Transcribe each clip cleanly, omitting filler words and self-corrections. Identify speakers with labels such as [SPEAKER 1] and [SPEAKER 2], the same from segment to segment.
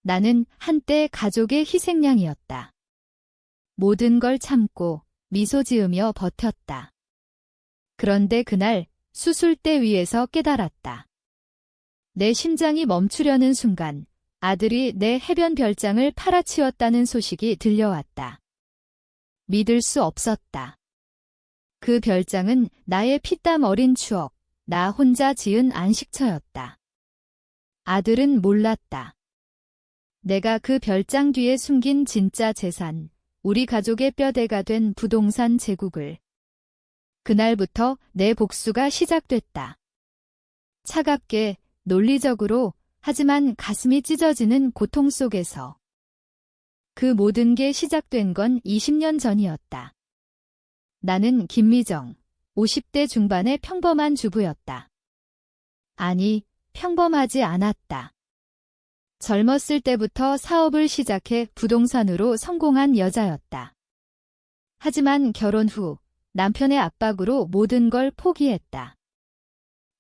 [SPEAKER 1] 나는 한때 가족의 희생양이었다. 모든 걸 참고 미소 지으며 버텼다. 그런데 그날 수술대 위에서 깨달았다. 내 심장이 멈추려는 순간 아들이 내 해변 별장을 팔아치웠다는 소식이 들려왔다. 믿을 수 없었다. 그 별장은 나의 피땀 어린 추억, 나 혼자 지은 안식처였다. 아들은 몰랐다. 내가 그 별장 뒤에 숨긴 진짜 재산, 우리 가족의 뼈대가 된 부동산 제국을. 그날부터 내 복수가 시작됐다. 차갑게, 논리적으로, 하지만 가슴이 찢어지는 고통 속에서. 그 모든 게 시작된 건 20년 전이었다. 나는 김미정, 50대 중반의 평범한 주부였다. 아니, 평범하지 않았다. 젊었을 때부터 사업을 시작해 부동산으로 성공한 여자였다. 하지만 결혼 후 남편의 압박으로 모든 걸 포기했다.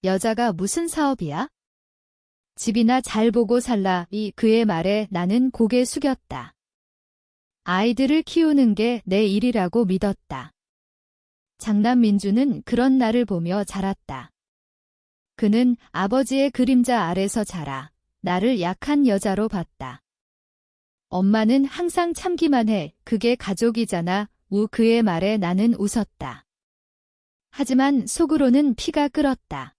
[SPEAKER 1] 여자가 무슨 사업이야? 집이나 잘 보고 살라. 그의 말에 나는 고개 숙였다. 아이들을 키우는 게 내 일이라고 믿었다. 장남 민주는 그런 나를 보며 자랐다. 그는 아버지의 그림자 아래서 자라 나를 약한 여자로 봤다. 엄마는 항상 참기만 해. 그게 가족이잖아. 그의 말에 나는 웃었다. 하지만 속으로는 피가 끓었다.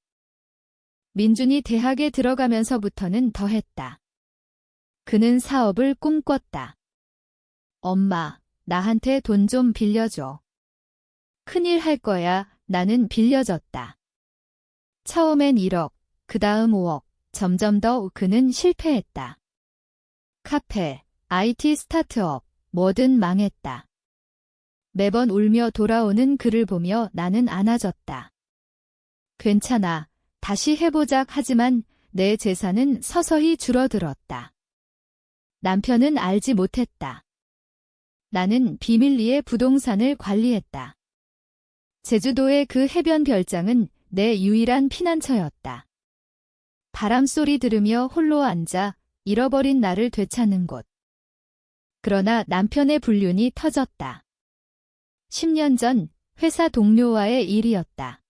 [SPEAKER 1] 민준이 대학에 들어가면서부터는 더했다. 그는 사업을 꿈꿨다. 엄마, 나한테 돈 좀 빌려줘. 큰일 할 거야. 나는 빌려줬다. 처음엔 1억, 그 다음 5억, 점점 더 그는 실패했다. 카페, IT 스타트업, 뭐든 망했다. 매번 울며 돌아오는 그를 보며 나는 안아줬다. 괜찮아, 다시 해보자. 하지만 내 재산은 서서히 줄어들었다. 남편은 알지 못했다. 나는 비밀리에 부동산을 관리했다. 제주도의 그 해변 별장은 내 유일한 피난처였다. 바람소리 들으며 홀로 앉아 잃어버린 나를 되찾는 곳. 그러나 남편의 불륜이 터졌다. 10년 전 회사 동료와의 일이었다.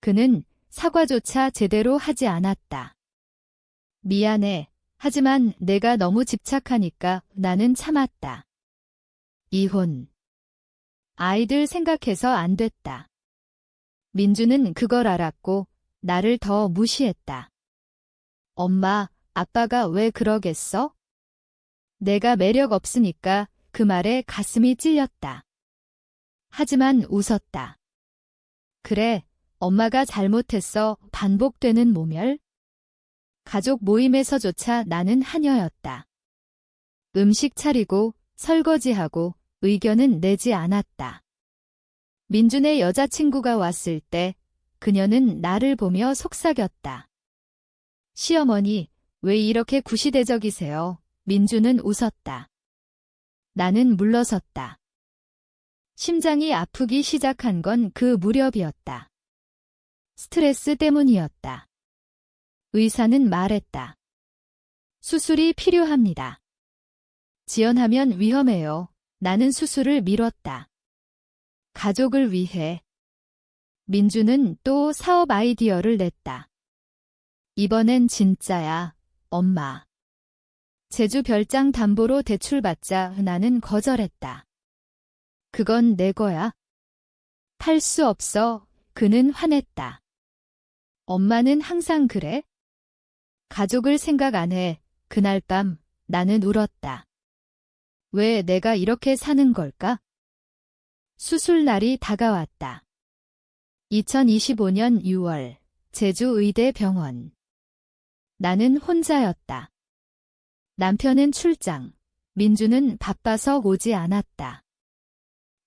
[SPEAKER 1] 그는 사과조차 제대로 하지 않았다. 미안해. 하지만 내가 너무 집착하니까 나는 참았다. 이혼. 아이들 생각해서 안 됐다. 민주는 그걸 알았고 나를 더 무시했다. 엄마, 아빠가 왜 그러겠어? 내가 매력 없으니까. 그 말에 가슴이 찔렸다. 하지만 웃었다. 그래, 엄마가 잘못했어. 반복되는 모멸? 가족 모임에서조차 나는 하녀였다. 음식 차리고 설거지하고 의견은 내지 않았다. 민준의 여자친구가 왔을 때 그녀는 나를 보며 속삭였다. 시어머니, 왜 이렇게 구시대적이세요? 민준은 웃었다. 나는 물러섰다. 심장이 아프기 시작한 건 그 무렵이었다. 스트레스 때문이었다. 의사는 말했다. 수술이 필요합니다. 지연하면 위험해요. 나는 수술을 미뤘다. 가족을 위해. 민주는 또 사업 아이디어를 냈다. 이번엔 진짜야, 엄마. 제주 별장 담보로 대출받자. 나는 거절했다. 그건 내 거야. 팔 수 없어. 그는 화냈다. 엄마는 항상 그래? 가족을 생각 안 해. 그날 밤 나는 울었다. 왜 내가 이렇게 사는 걸까? 수술 날이 다가왔다. 2025년 6월 제주의대병원. 나는 혼자였다. 남편은 출장, 민주는 바빠서 오지 않았다.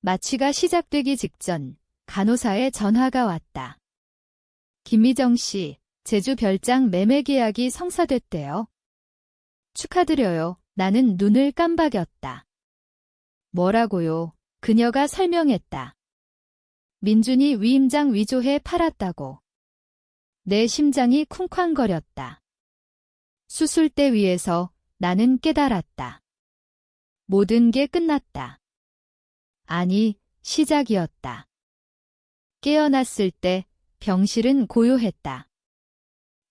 [SPEAKER 1] 마취가 시작되기 직전 간호사의 전화가 왔다. 김미정 씨, 제주 별장 매매 계약이 성사됐대요. 축하드려요. 나는 눈을 깜박였다. 뭐라고요? 그녀가 설명했다. 민준이 위임장 위조해 팔았다고. 내 심장이 쿵쾅거렸다. 수술대 위에서 나는 깨달았다. 모든 게 끝났다. 아니, 시작이었다. 깨어났을 때 병실은 고요했다.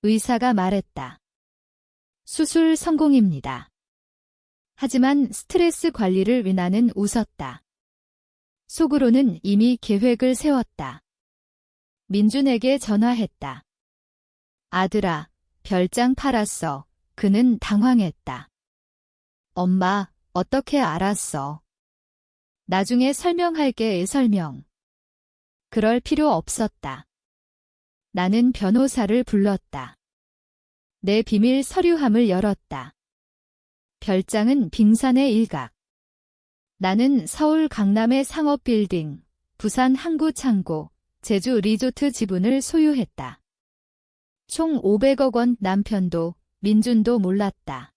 [SPEAKER 1] 의사가 말했다. 수술 성공입니다. 하지만 스트레스 관리를 위 나는 웃었다. 속으로는 이미 계획을 세웠다. 민준에게 전화했다. 아들아, 별장 팔았어. 그는 당황했다. 엄마, 어떻게 알았어? 나중에 설명할게. 설명. 그럴 필요 없었다. 나는 변호사를 불렀다. 내 비밀 서류함을 열었다. 별장은 빙산의 일각. 나는 서울 강남의 상업빌딩, 부산 항구창고, 제주 리조트 지분을 소유했다. 총 500억 원. 남편도 민준도 몰랐다.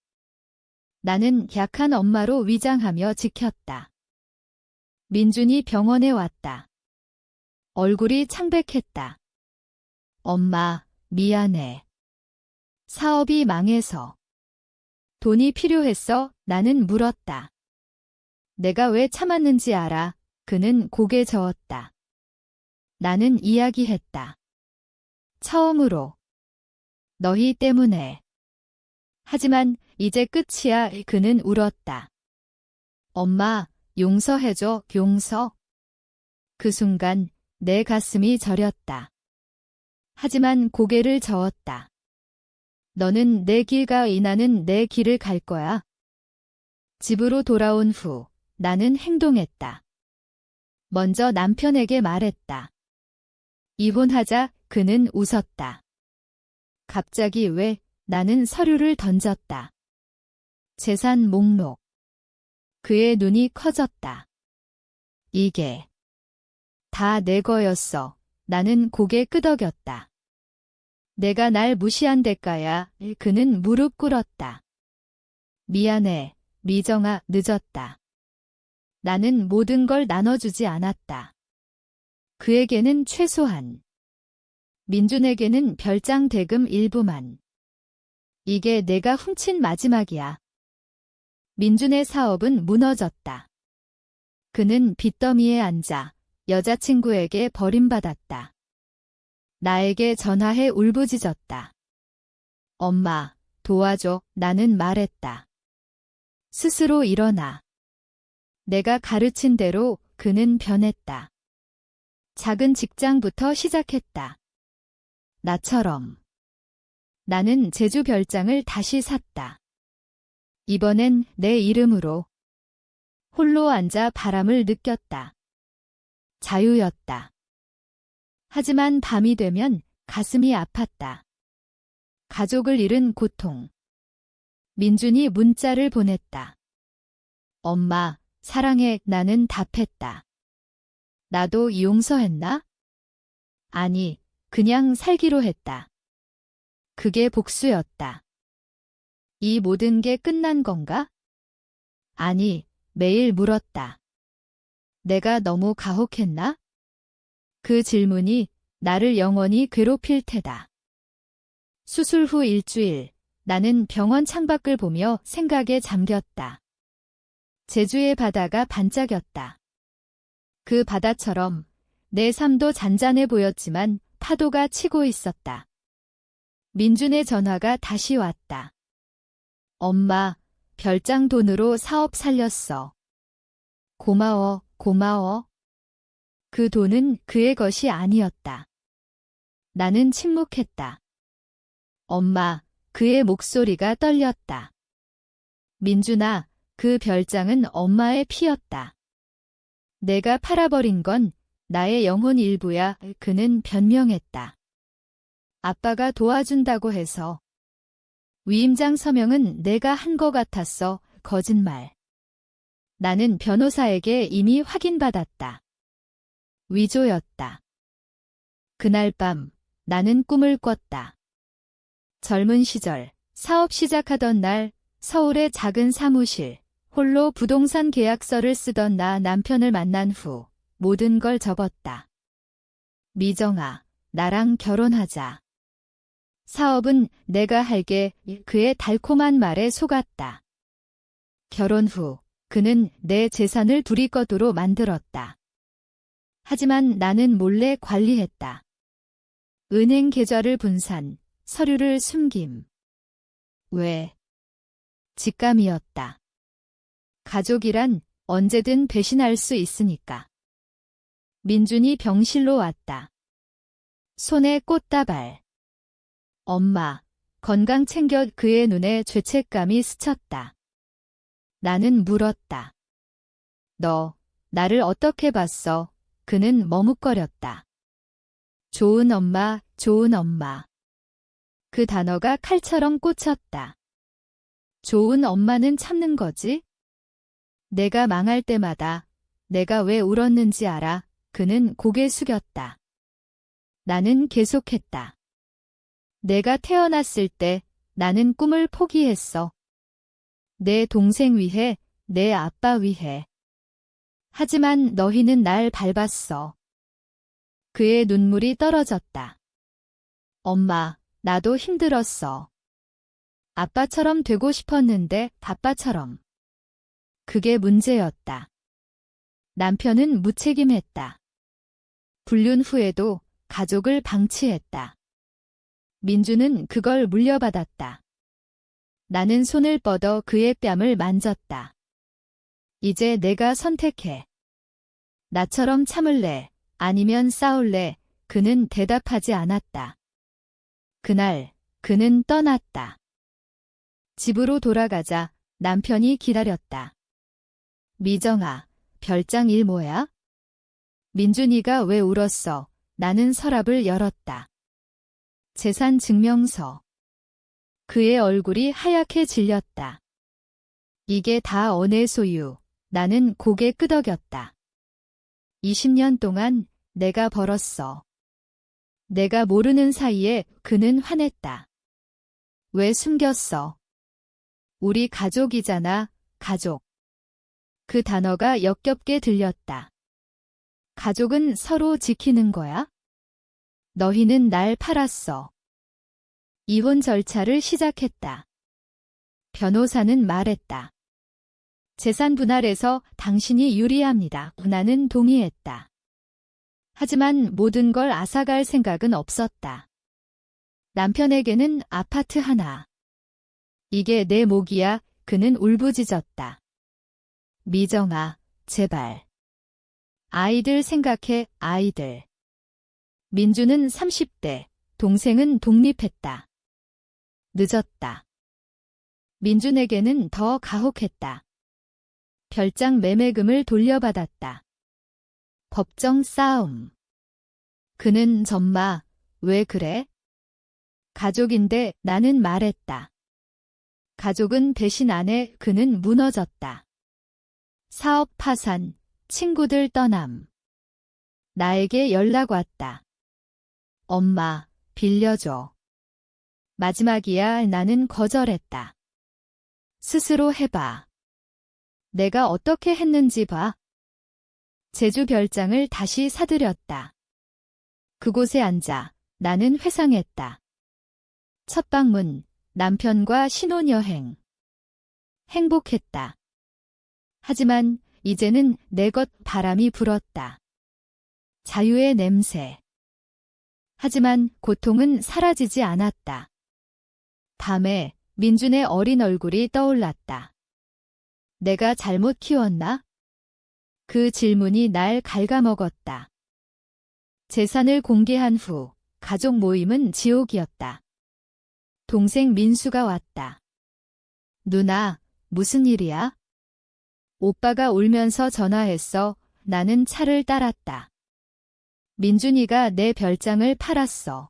[SPEAKER 1] 나는 약한 엄마로 위장하며 지켰다. 민준이 병원에 왔다. 얼굴이 창백했다. 엄마, 미안해. 사업이 망해서. 돈이 필요했어. 나는 물었다. 내가 왜 참았는지 알아? 그는 고개 저었다. 나는 이야기했다. 처음으로. 너희 때문에. 하지만 이제 끝이야. 그는 울었다. 엄마, 용서해줘. 용서. 그 순간 내 가슴이 저렸다. 하지만 고개를 저었다. 너는 내 길 가. 나는 내 길을 갈 거야. 집으로 돌아온 후 나는 행동했다. 먼저 남편에게 말했다. 이혼하자. 그는 웃었다. 갑자기 왜? 나는 서류를 던졌다. 재산 목록. 그의 눈이 커졌다. 이게 다 내 거였어. 나는 고개 끄덕였다. 내가 날 무시한 대가야. 그는 무릎 꿇었다. 미안해, 미정아. 늦었다. 나는 모든 걸 나눠주지 않았다. 그에게는 최소한, 민준에게는 별장 대금 일부만. 이게 내가 훔친 마지막이야. 민준의 사업은 무너졌다. 그는 빚더미에 앉아 여자친구에게 버림받았다. 나에게 전화해 울부짖었다. 엄마, 도와줘. 나는 말했다. 스스로 일어나. 내가 가르친 대로. 그는 변했다. 작은 직장부터 시작했다. 나처럼. 나는 제주 별장을 다시 샀다. 이번엔 내 이름으로. 홀로 앉아 바람을 느꼈다. 자유였다. 하지만 밤이 되면 가슴이 아팠다. 가족을 잃은 고통. 민준이 문자를 보냈다. 엄마, 사랑해. 나는 답했다. 나도 용서했나? 아니, 그냥 살기로 했다. 그게 복수였다. 이 모든 게 끝난 건가? 아니, 매일 물었다. 내가 너무 가혹했나? 그 질문이 나를 영원히 괴롭힐 테다. 수술 후 일주일, 나는 병원 창밖을 보며 생각에 잠겼다. 제주의 바다가 반짝였다. 그 바다처럼 내 삶도 잔잔해 보였지만 파도가 치고 있었다. 민준의 전화가 다시 왔다. 엄마, 별장 돈으로 사업 살렸어. 고마워, 고마워. 그 돈은 그의 것이 아니었다. 나는 침묵했다. 엄마, 그의 목소리가 떨렸다. 민준아, 그 별장은 엄마의 피였다. 내가 팔아버린 건 나의 영혼 일부야. 그는 변명했다. 아빠가 도와준다고 해서. 위임장 서명은 내가 한 거 같았어. 거짓말. 나는 변호사에게 이미 확인받았다. 위조였다. 그날 밤 나는 꿈을 꿨다. 젊은 시절, 사업 시작하던 날, 서울의 작은 사무실, 홀로 부동산 계약서를 쓰던 나 남편을 만난 후 모든 걸 접었다. 미정아, 나랑 결혼하자. 사업은 내가 할게. 그의 달콤한 말에 속았다. 결혼 후 그는 내 재산을 둘이 것으로 만들었다. 하지만 나는 몰래 관리했다. 은행 계좌를 분산, 서류를 숨김. 왜? 직감이었다. 가족이란 언제든 배신할 수 있으니까. 민준이 병실로 왔다. 손에 꽃다발. 엄마, 건강 챙겨. 그의 눈에 죄책감이 스쳤다. 나는 물었다. 너, 나를 어떻게 봤어? 그는 머뭇거렸다. 좋은 엄마, 좋은 엄마. 그 단어가 칼처럼 꽂혔다. 좋은 엄마는 참는 거지? 내가 망할 때마다 내가 왜 울었는지 알아? 그는 고개 숙였다. 나는 계속했다. 내가 태어났을 때 나는 꿈을 포기했어. 내 동생 위해, 내 아빠 위해. 하지만 너희는 날 밟았어. 그의 눈물이 떨어졌다. 엄마, 나도 힘들었어. 아빠처럼 되고 싶었는데 아빠처럼. 그게 문제였다. 남편은 무책임했다. 불륜 후에도 가족을 방치했다. 민주는 그걸 물려받았다. 나는 손을 뻗어 그의 뺨을 만졌다. 이제 내가 선택해. 나처럼 참을래, 아니면 싸울래. 그는 대답하지 않았다. 그날 그는 떠났다. 집으로 돌아가자 남편이 기다렸다. 미정아, 별장 일 뭐야? 민준이가 왜 울었어? 나는 서랍을 열었다. 재산 증명서. 그의 얼굴이 하얗게 질렸다. 이게 다 언의 소유. 나는 고개 끄덕였다. 20년 동안 내가 벌었어. 내가 모르는 사이에 그는 화냈다. 왜 숨겼어? 우리 가족이잖아, 가족. 그 단어가 역겹게 들렸다. 가족은 서로 지키는 거야? 너희는 날 팔았어. 이혼 절차를 시작했다. 변호사는 말했다. 재산 분할에서 당신이 유리합니다. 나는 동의했다. 하지만 모든 걸 앗아갈 생각은 없었다. 남편에게는 아파트 하나. 이게 내 몫이야. 그는 울부짖었다. 미정아, 제발. 아이들 생각해, 아이들. 민주는 30대, 동생은 독립했다. 늦었다. 민준에게는 더 가혹했다. 별장 매매금을 돌려받았다. 법정 싸움. 그는 전마, 왜 그래? 가족인데 나는 말했다. 가족은 배신 안 해. 그는 무너졌다. 사업 파산, 친구들 떠남. 나에게 연락 왔다. 엄마, 빌려줘. 마지막이야. 나는 거절했다. 스스로 해봐. 내가 어떻게 했는지 봐. 제주 별장을 다시 사들였다. 그곳에 앉아 나는 회상했다. 첫 방문, 남편과 신혼여행. 행복했다. 하지만 이제는 내 것 바람이 불었다. 자유의 냄새. 하지만 고통은 사라지지 않았다. 밤에 민준의 어린 얼굴이 떠올랐다. 내가 잘못 키웠나? 그 질문이 날 갉아먹었다. 재산을 공개한 후 가족 모임은 지옥이었다. 동생 민수가 왔다. 누나, 무슨 일이야? 오빠가 울면서 전화했어. 나는 차를 따랐다. 민준이가 내 별장을 팔았어.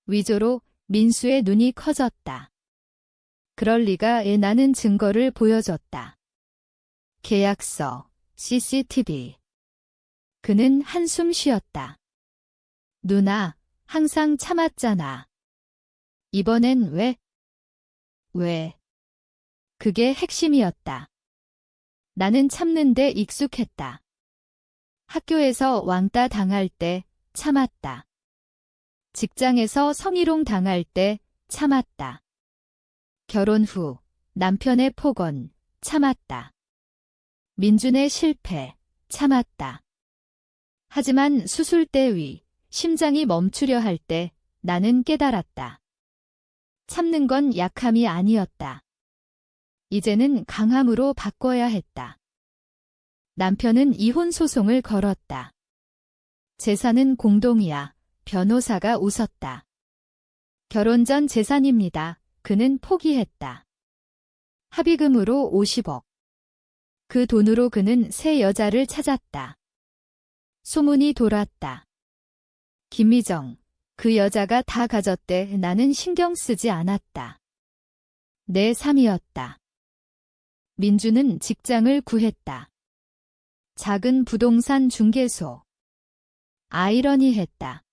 [SPEAKER 1] 위조로. 민수의 눈이 커졌다. 그럴 리가. 나는 증거를 보여줬다. 계약서, CCTV. 그는 한숨 쉬었다. 누나, 항상 참았잖아. 이번엔 왜? 왜? 그게 핵심이었다. 나는 참는데 익숙했다. 학교에서 왕따 당할 때 참았다. 직장에서 성희롱 당할 때 참았다. 결혼 후 남편의 폭언, 참았다. 민준의 실패, 참았다. 하지만 수술대 위, 심장이 멈추려 할 때 나는 깨달았다. 참는 건 약함이 아니었다. 이제는 강함으로 바꿔야 했다. 남편은 이혼 소송을 걸었다. 재산은 공동이야. 변호사가 웃었다. 결혼 전 재산입니다. 그는 포기했다. 합의금으로 50억. 그 돈으로 그는 새 여자를 찾았다. 소문이 돌았다. 김미정, 그 여자가 다 가졌대. 나는 신경 쓰지 않았다. 내 삶이었다. 민주는 직장을 구했다. 작은 부동산 중개소. 아이러니했다.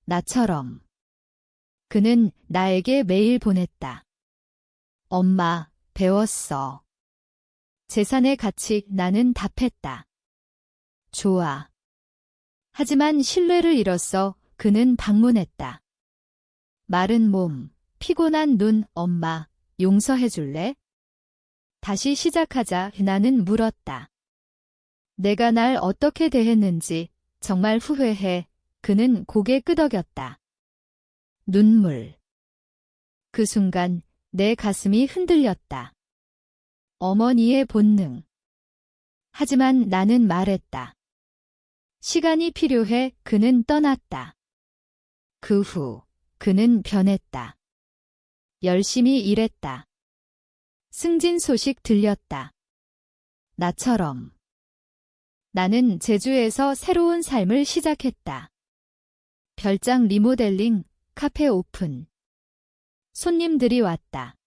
[SPEAKER 1] 나처럼. 그는 나에게 메일 보냈다. 엄마, 배웠어. 재산의 가치. 나는 답했다. 좋아. 하지만 신뢰를 잃었어. 그는 방문했다. 마른 몸, 피곤한 눈. 엄마, 용서해줄래? 다시 시작하자. 나는 물었다. 내가 날 어떻게 대했는지 정말 후회해. 그는 고개 끄덕였다. 눈물. 그 순간 내 가슴이 흔들렸다. 어머니의 본능. 하지만 나는 말했다. 시간이 필요해. 그는 떠났다. 그 후 그는 변했다. 열심히 일했다. 승진 소식 들렸다. 나처럼. 나는 제주에서 새로운 삶을 시작했다. 별장 리모델링, 카페 오픈. 손님들이 왔다.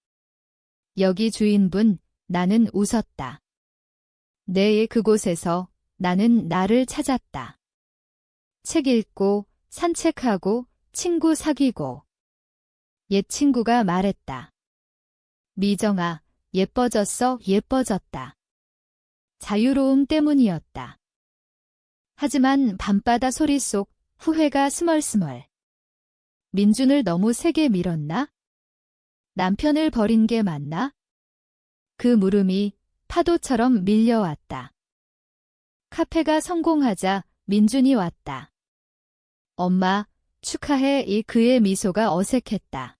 [SPEAKER 1] 여기 주인분. 나는 웃었다. 내일 그곳에서 나는 나를 찾았다. 책 읽고, 산책하고, 친구 사귀고. 옛 친구가 말했다. 미정아, 예뻐졌어. 예뻐졌다. 자유로움 때문이었다. 하지만 밤바다 소리 속 후회가 스멀스멀. 민준을 너무 세게 밀었나? 남편을 버린 게 맞나? 그 물음이 파도처럼 밀려왔다. 카페가 성공하자 민준이 왔다. 엄마, 축하해. 이 그의 미소가 어색했다.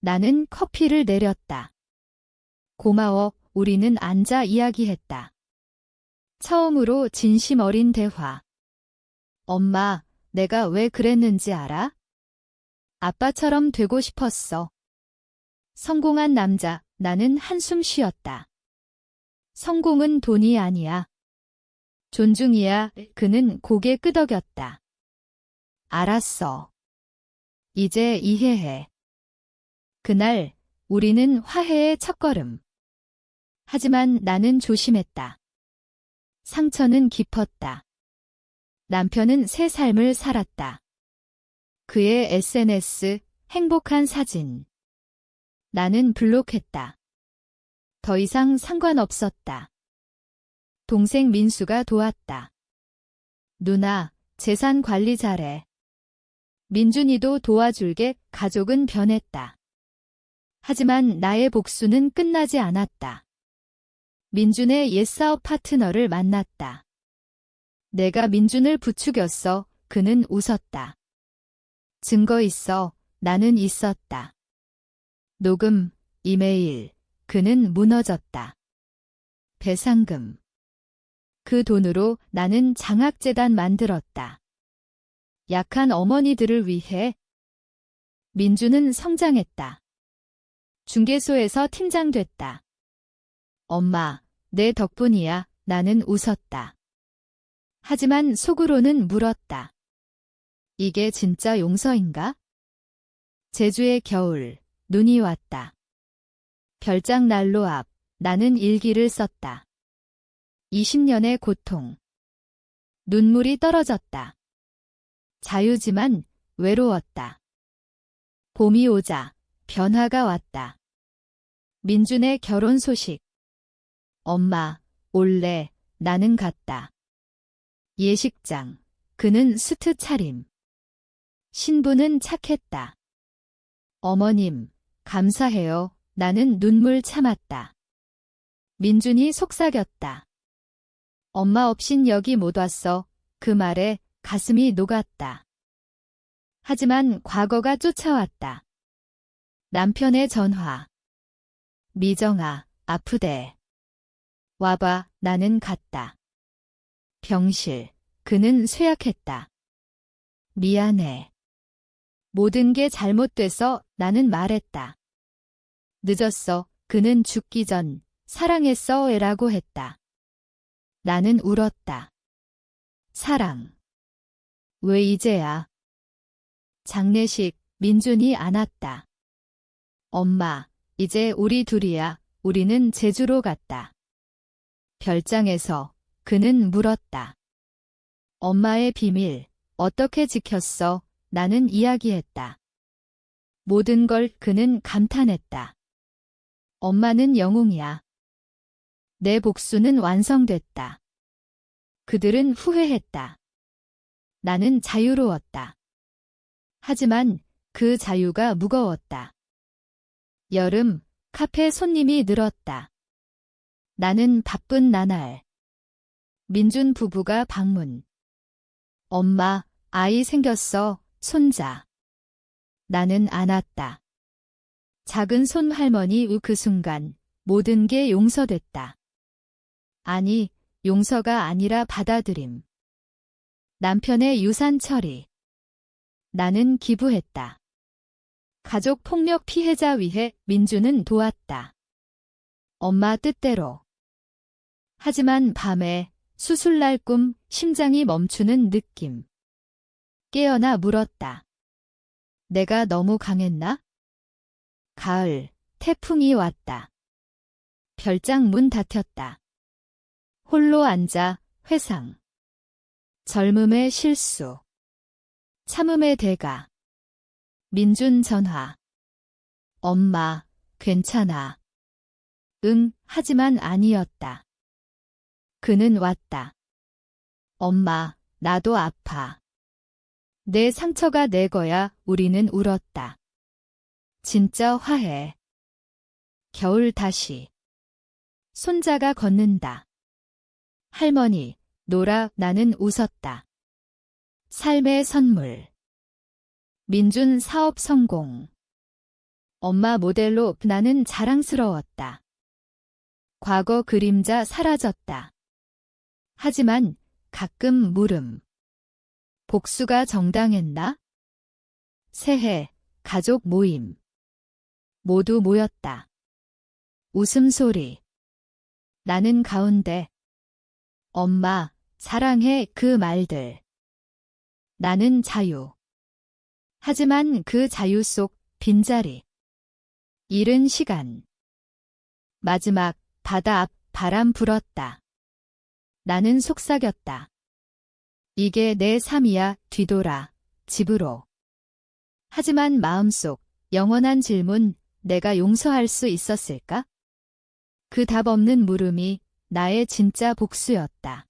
[SPEAKER 1] 나는 커피를 내렸다. 고마워. 우리는 앉아 이야기했다. 처음으로 진심 어린 대화. 엄마, 내가 왜 그랬는지 알아? 아빠처럼 되고 싶었어. 성공한 남자. 나는 한숨 쉬었다. 성공은 돈이 아니야. 존중이야. 그는 고개 끄덕였다. 알았어. 이제 이해해. 그날 우리는 화해의 첫걸음. 하지만 나는 조심했다. 상처는 깊었다. 남편은 새 삶을 살았다. 그의 SNS, 행복한 사진. 나는 블록했다. 더 이상 상관없었다. 동생 민수가 도왔다. 누나, 재산 관리 잘해. 민준이도 도와줄게. 가족은 변했다. 하지만 나의 복수는 끝나지 않았다. 민준의 옛사업 파트너를 만났다. 내가 민준을 부추겼어. 그는 웃었다. 증거 있어. 나는 있었다. 녹음, 이메일. 그는 무너졌다. 배상금. 그 돈으로 나는 장학재단 만들었다. 약한 어머니들을 위해. 민준은 성장했다. 중개소에서 팀장 됐다. 엄마, 내 덕분이야. 나는 웃었다. 하지만 속으로는 물었다. 이게 진짜 용서인가? 제주의 겨울, 눈이 왔다. 별장 난로 앞, 나는 일기를 썼다. 20년의 고통. 눈물이 떨어졌다. 자유지만 외로웠다. 봄이 오자 변화가 왔다. 민준의 결혼 소식. 엄마, 올래. 나는 갔다. 예식장. 그는 수트 차림. 신부는 착했다. 어머님, 감사해요. 나는 눈물 참았다. 민준이 속삭였다. 엄마 없인 여기 못 왔어. 그 말에 가슴이 녹았다. 하지만 과거가 쫓아왔다. 남편의 전화. 미정아, 아프대. 와봐, 나는 갔다. 병실. 그는 쇠약했다. 미안해. 모든 게 잘못돼서 나는 말했다. 늦었어. 그는 죽기 전 사랑했어 라고 했다. 나는 울었다. 사랑. 왜 이제야? 장례식. 민준이 안았다. 엄마, 이제 우리 둘이야. 우리는 제주로 갔다. 별장에서 그는 물었다. 엄마의 비밀, 어떻게 지켰어? 나는 이야기했다. 모든 걸 그는 감탄했다. 엄마는 영웅이야. 내 복수는 완성됐다. 그들은 후회했다. 나는 자유로웠다. 하지만 그 자유가 무거웠다. 여름, 카페 손님이 늘었다. 나는 바쁜 나날. 민준 부부가 방문. 엄마, 아이 생겼어, 손자. 나는 안았다. 작은 손 할머니 그 순간 모든 게 용서됐다. 아니, 용서가 아니라 받아들임. 남편의 유산 처리. 나는 기부했다. 가족 폭력 피해자 위해 민준은 도왔다. 엄마 뜻대로. 하지만 밤에 수술날 꿈, 심장이 멈추는 느낌. 깨어나 물었다. 내가 너무 강했나? 가을, 태풍이 왔다. 별장 문 닫혔다. 홀로 앉아 회상. 젊음의 실수. 참음의 대가. 민준 전화. 엄마, 괜찮아. 응, 하지만 아니었다. 그는 왔다. 엄마, 나도 아파. 내 상처가 내 거야. 우리는 울었다. 진짜 화해. 겨울 다시. 손자가 걷는다. 할머니, 놀아. 나는 웃었다. 삶의 선물. 민준 사업 성공. 엄마 모델로 나는 자랑스러웠다. 과거 그림자 사라졌다. 하지만 가끔 물음. 복수가 정당했나? 새해, 가족 모임. 모두 모였다. 웃음소리. 나는 가운데. 엄마, 사랑해 그 말들. 나는 자유. 하지만 그 자유 속 빈자리. 이른 시간. 마지막 바다 앞 바람 불었다. 나는 속삭였다. 이게 내 삶이야. 뒤돌아. 집으로. 하지만 마음속 영원한 질문. 내가 용서할 수 있었을까? 그 답 없는 물음이 나의 진짜 복수였다.